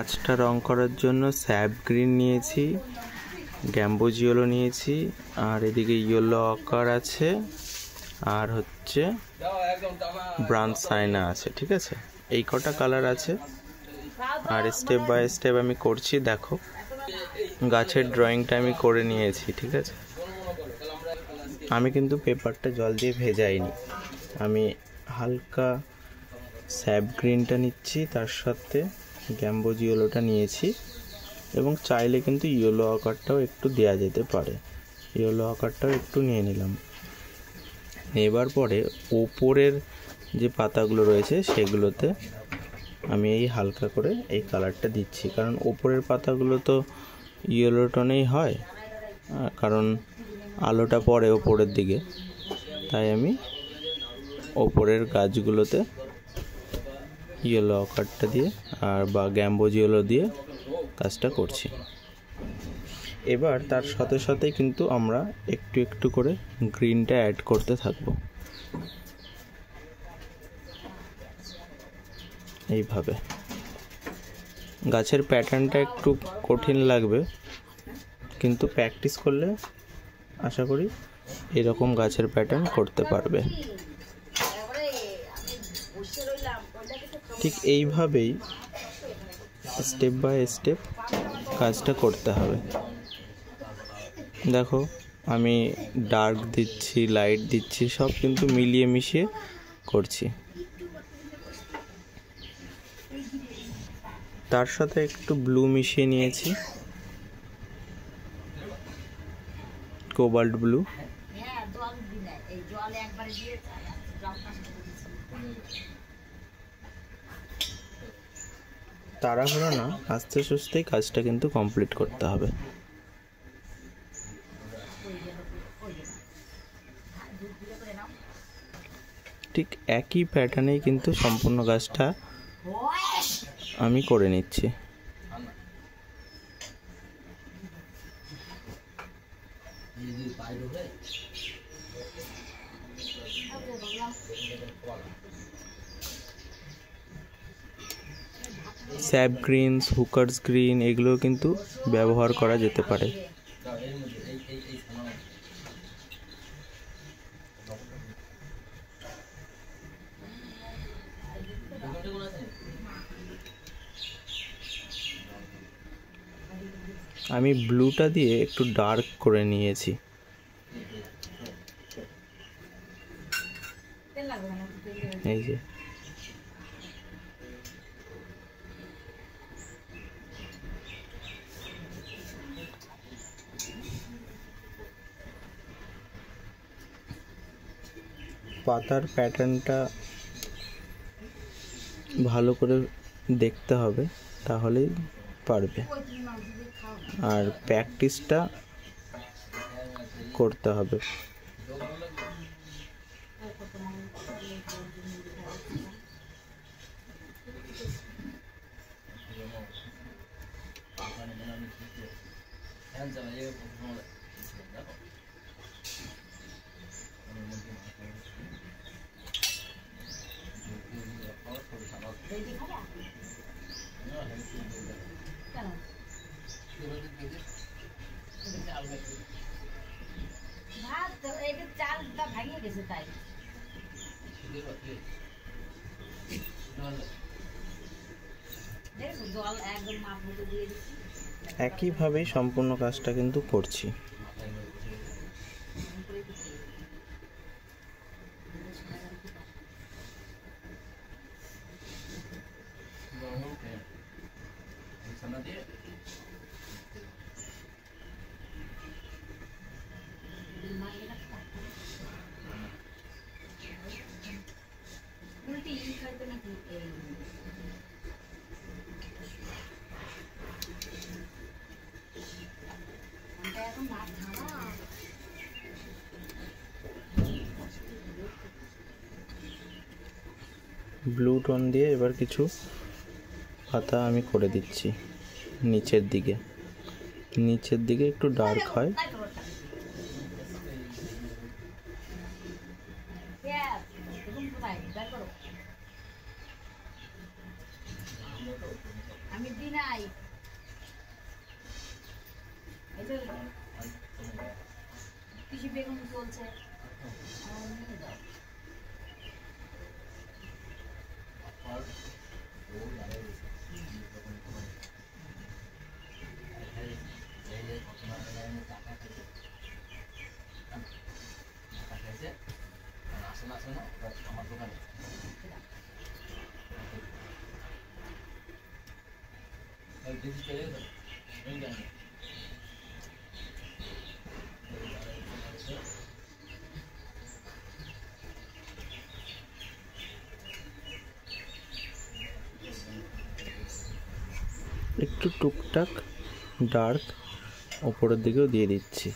গাছটা রং করার জন্য স্যাপ গ্রিন নিয়েছি, গ্যাম্বোজিওলো নিয়েছি, আর এদিকে ইয়েলো অকার আছে, আর হচ্ছে ব্রাউন সাইনা আছে। ঠিক আছে, এই কটা কালার আছে। আর স্টেপ বাই স্টেপ আমি করছি। দেখো, গাছের ড্রয়িংটা আমি করে নিয়েছি। ঠিক আছে, আমি কিন্তু পেপারটা জল দিয়ে ভেজাইনি। আমি হালকা স্যাপ গ্রিনটা নিচ্ছি, তার সাথে গ্যাম্বোজিওলোটা নিয়েছি, এবং চাইলে কিন্তু ইয়েলো আকারটাও একটু দেওয়া যেতে পারে। ইয়েলো আকারটাও একটু নিয়ে নিলাম। নেবার পরে ওপরের যে পাতাগুলো রয়েছে সেগুলোতে আমি এই হালকা করে এই কালারটা দিচ্ছি, কারণ ওপরের পাতাগুলো তো ইয়েলো টোনেই হয়, কারণ আলোটা পড়ে ওপরের দিকে। তাই আমি ওপরের গাছগুলোতে ইয়েলো আকারটা দিয়ে আর বা গ্যাম্বোজিওলো দিয়ে কাজটা করছি। এবার তার সাথে সাথে কিন্তু আমরা একটু একটু করে গ্রিনটা অ্যাড করতে থাকবো, এইভাবে। গাছের প্যাটার্নটা একটু কঠিন লাগবে, কিন্তু প্র্যাকটিস করলে আশা করি এরকম গাছের প্যাটার্ন করতে পারবে। ঠিক এইভাবেই স্টেপ বাই স্টেপ কাজটা করতে হবে। দেখো, আমি ডার্ক দিচ্ছি, লাইট দিচ্ছি, সব কিন্তু মিলিয়ে মিশিয়ে করছি। তার সাথে একটু ব্লু মিশিয়ে নিয়েছি, কোবাল্ট ব্লু। তাড়াহুড়ো না, আস্তে সুস্তেই কাজটা কিন্তু কমপ্লিট করতে হবে। ঠিক একই প্যাটার্নেই কিন্তু সম্পূর্ণ গাছটা আমি করে নিচ্ছি। স্যাপ গ্রিনস, হুকার্স গ্রিন, এগুলো কিন্তু ব্যবহার করা যেতে পারে। আমি ব্লুটা দিয়ে একটু ডার্ক করে নিয়েছি। এই যে পাতার প্যাটার্নটা ভালো করে দেখতে হবে, তাহলেই পারবে। আর প্র্যাকটিসটা করতে হবে। একইভাবেই সম্পূর্ণ কাজটা কিন্তু করছি। ব্লু টোন দিয়ে এবার কিছু পাতা আমি করে দিচ্ছি নিচের দিকে। নিচের দিকে একটু ডার্ক হয়। একটু টুকটাক ডার্ক উপরের দিকেও দিয়ে দিচ্ছি।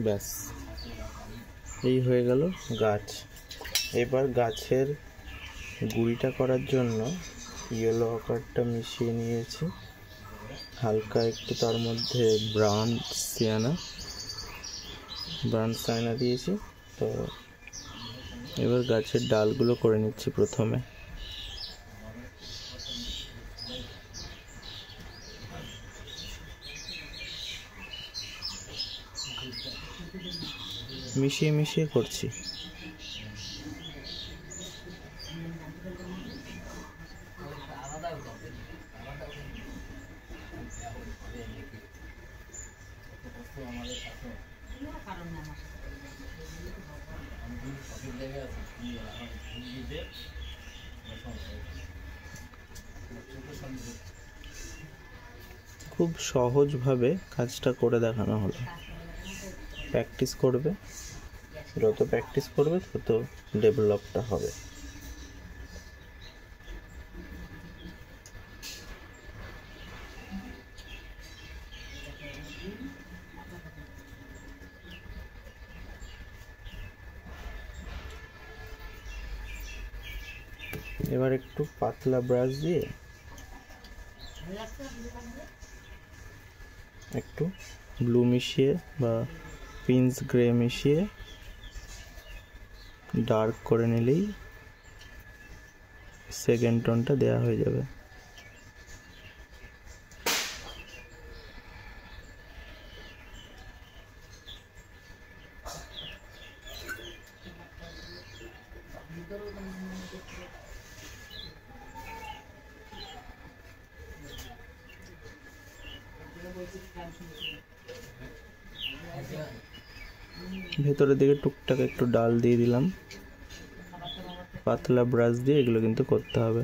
ব্যাস, এই হয়ে গেল গাছ। এবার গাছের গুঁড়িটা করার জন্য ইয়েলো আকারটা মিশিয়ে নিয়েছি, হালকা একটু তার মধ্যে ব্রাউন সাইনা দিয়েছি। তো এবার গাছের ডালগুলো করে নিচ্ছি প্রথমে। মিশিয়ে মিশিয়ে করছি। খুব সহজভাবে কাজটা করে দেখানো হলো। প্র্যাকটিস করবে, যত প্র্যাকটিস করবে তত ডেভেলপটা হবে। এবার একটু পাতলা ব্রাশ দিয়ে একটু ব্লু মিশিয়ে বা পিন্স গ্রে মিশিয়ে ডার্ক করে নিলেই সেকেন্ড টোনটা দেওয়া হয়ে যাবে। ভেতরের দিকে টুকটাক একটু ডাল দিয়ে দিলাম। পাতলা ব্রাশ দিয়ে এগুলো কিন্তু করতে হবে।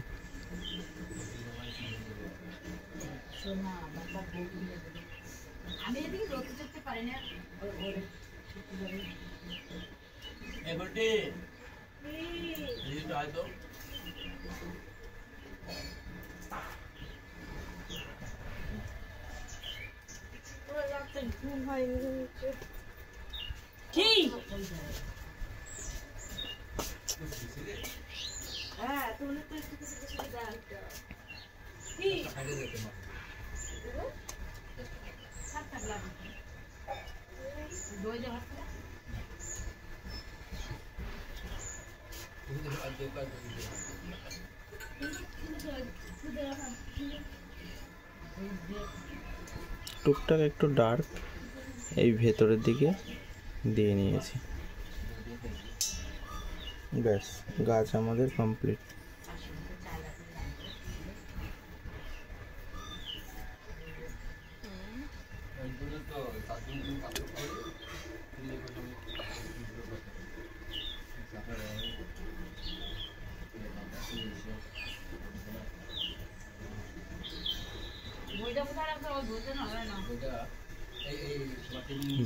টুকটাক একটু ডার্ক এই ভেতরের দিকে দিয়ে নিয়েছি। ব্যাস, গাছ আমাদের কমপ্লিট।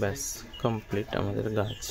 ব্যাস কমপ্লিট আমাদের গাছ।